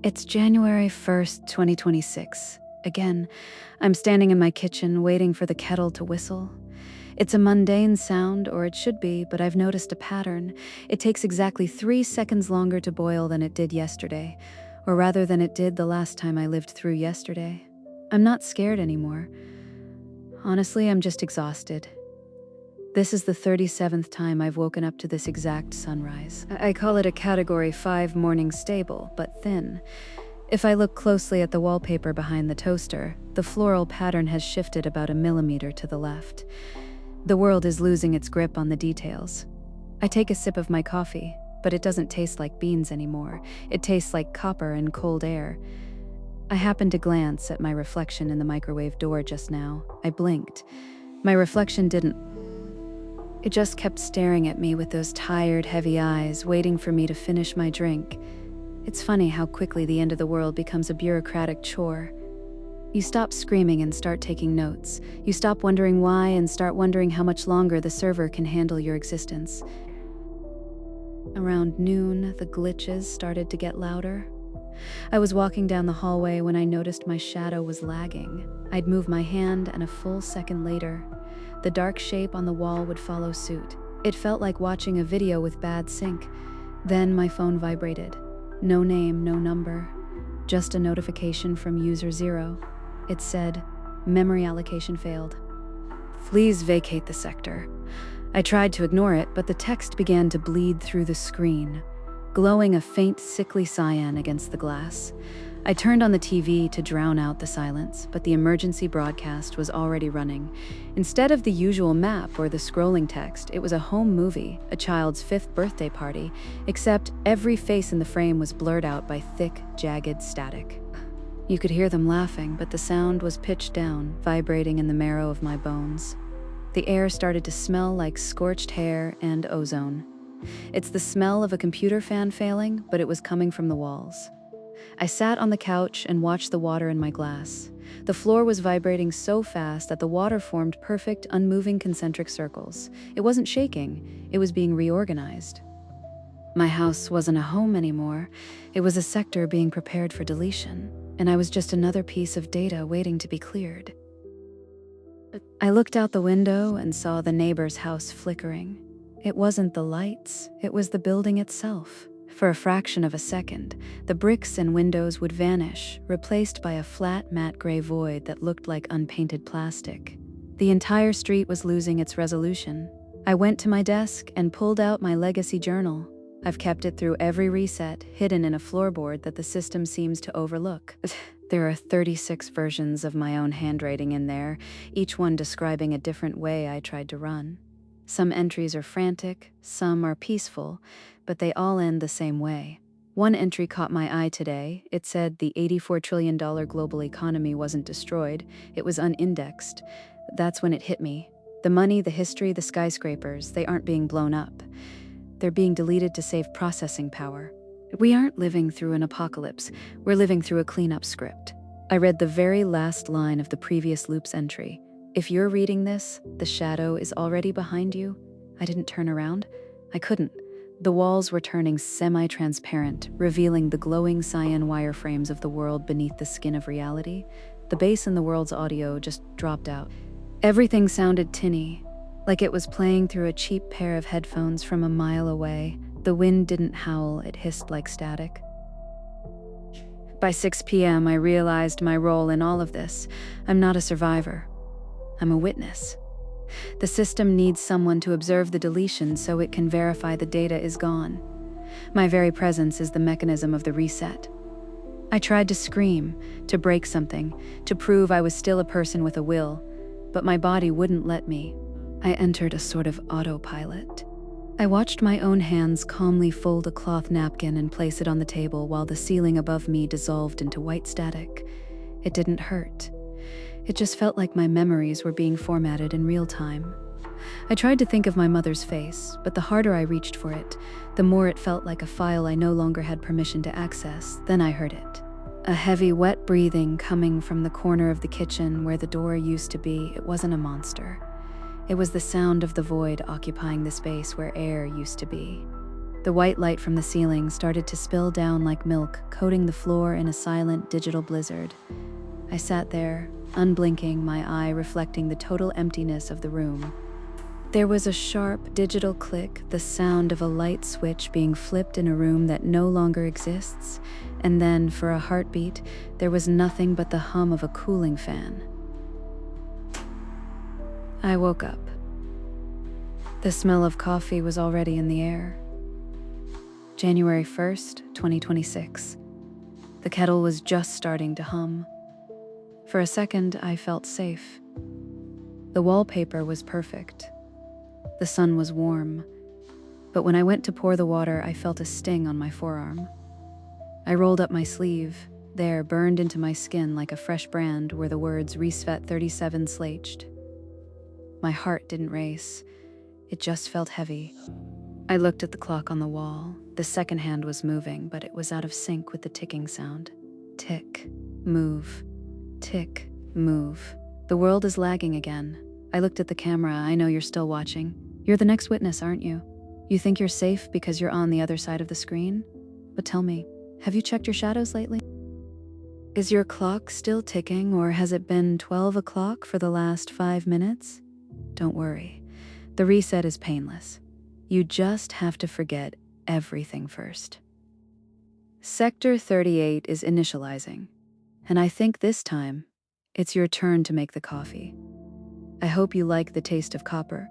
It's January 1st, 2026. Again, I'm standing in my kitchen waiting for the kettle to whistle. It's a mundane sound, or it should be, but I've noticed a pattern. It takes exactly 3 seconds longer to boil than it did yesterday, or rather than it did the last time I lived through yesterday. I'm not scared anymore. Honestly, I'm just exhausted. This is the 37th time I've woken up to this exact sunrise. I call it a Category 5 morning stable, but thin. If I look closely at the wallpaper behind the toaster, the floral pattern has shifted about a millimeter to the left. The world is losing its grip on the details. I take a sip of my coffee, but it doesn't taste like beans anymore. It tastes like copper and cold air. I happened to glance at my reflection in the microwave door just now. I blinked. My reflection didn't. It just kept staring at me with those tired, heavy eyes, waiting for me to finish my drink. It's funny how quickly the end of the world becomes a bureaucratic chore. You stop screaming and start taking notes. You stop wondering why and start wondering how much longer the server can handle your existence. Around noon, the glitches started to get louder. I was walking down the hallway when I noticed my shadow was lagging. I'd move my hand, and a full second later, the dark shape on the wall would follow suit. It felt like watching a video with bad sync. Then my phone vibrated. No name, no number. Just a notification from user 0. It said, "Memory allocation failed. Please vacate the sector." I tried to ignore it, but the text began to bleed through the screen, glowing a faint, sickly cyan against the glass. I turned on the TV to drown out the silence, but the emergency broadcast was already running. Instead of the usual map or the scrolling text, it was a home movie, a child's 5th birthday party, except every face in the frame was blurred out by thick, jagged static. You could hear them laughing, but the sound was pitched down, vibrating in the marrow of my bones. The air started to smell like scorched hair and ozone. It's the smell of a computer fan failing, but it was coming from the walls. I sat on the couch and watched the water in my glass. The floor was vibrating so fast that the water formed perfect, unmoving concentric circles. It wasn't shaking, it was being reorganized. My house wasn't a home anymore. It was a sector being prepared for deletion, and I was just another piece of data waiting to be cleared. I looked out the window and saw the neighbor's house flickering. It wasn't the lights, it was the building itself. For a fraction of a second, the bricks and windows would vanish, replaced by a flat, matte gray void that looked like unpainted plastic. The entire street was losing its resolution. I went to my desk and pulled out my legacy journal. I've kept it through every reset, hidden in a floorboard that the system seems to overlook. There are 36 versions of my own handwriting in there, each one describing a different way I tried to run. Some entries are frantic, some are peaceful, but they all end the same way. One entry caught my eye today. It said the $84 trillion global economy wasn't destroyed, it was unindexed. That's when it hit me. The money, the history, the skyscrapers, they aren't being blown up. They're being deleted to save processing power. We aren't living through an apocalypse, we're living through a cleanup script. I read the very last line of the previous loop's entry. If you're reading this, the shadow is already behind you. I didn't turn around. I couldn't. The walls were turning semi-transparent, revealing the glowing cyan wireframes of the world beneath the skin of reality. The bass in the world's audio just dropped out. Everything sounded tinny, like it was playing through a cheap pair of headphones from a mile away. The wind didn't howl, it hissed like static. By 6 p.m., I realized my role in all of this. I'm not a survivor. I'm a witness. The system needs someone to observe the deletion so it can verify the data is gone. My very presence is the mechanism of the reset. I tried to scream, to break something, to prove I was still a person with a will, but my body wouldn't let me. I entered a sort of autopilot. I watched my own hands calmly fold a cloth napkin and place it on the table while the ceiling above me dissolved into white static. It didn't hurt. It just felt like my memories were being formatted in real time. I tried to think of my mother's face, but the harder I reached for it, the more it felt like a file I no longer had permission to access. Then I heard it. A heavy, wet breathing coming from the corner of the kitchen where the door used to be. It wasn't a monster. It was the sound of the void occupying the space where air used to be. The white light from the ceiling started to spill down like milk, coating the floor in a silent digital blizzard. I sat there, unblinking, my eye reflecting the total emptiness of the room. There was a sharp digital click, the sound of a light switch being flipped in a room that no longer exists, and then, for a heartbeat, there was nothing but the hum of a cooling fan. I woke up. The smell of coffee was already in the air. January 1st, 2026. The kettle was just starting to hum. For a second, I felt safe. The wallpaper was perfect. The sun was warm. But when I went to pour the water, I felt a sting on my forearm. I rolled up my sleeve. There, burned into my skin like a fresh brand, were the words Resvet 37 slashed. My heart didn't race. It just felt heavy. I looked at the clock on the wall. The second hand was moving, but it was out of sync with the ticking sound. Tick, move, tick, move. The world is lagging again. I looked at the camera. I know you're still watching. You're the next witness, aren't you? You think you're safe because you're on the other side of the screen? But tell me, have you checked your shadows lately? Is your clock still ticking, or has it been 12 o'clock for the last 5 minutes? Don't worry. The reset is painless. You just have to forget everything first. Sector 38 is initializing, and I think this time, it's your turn to make the coffee. I hope you like the taste of copper.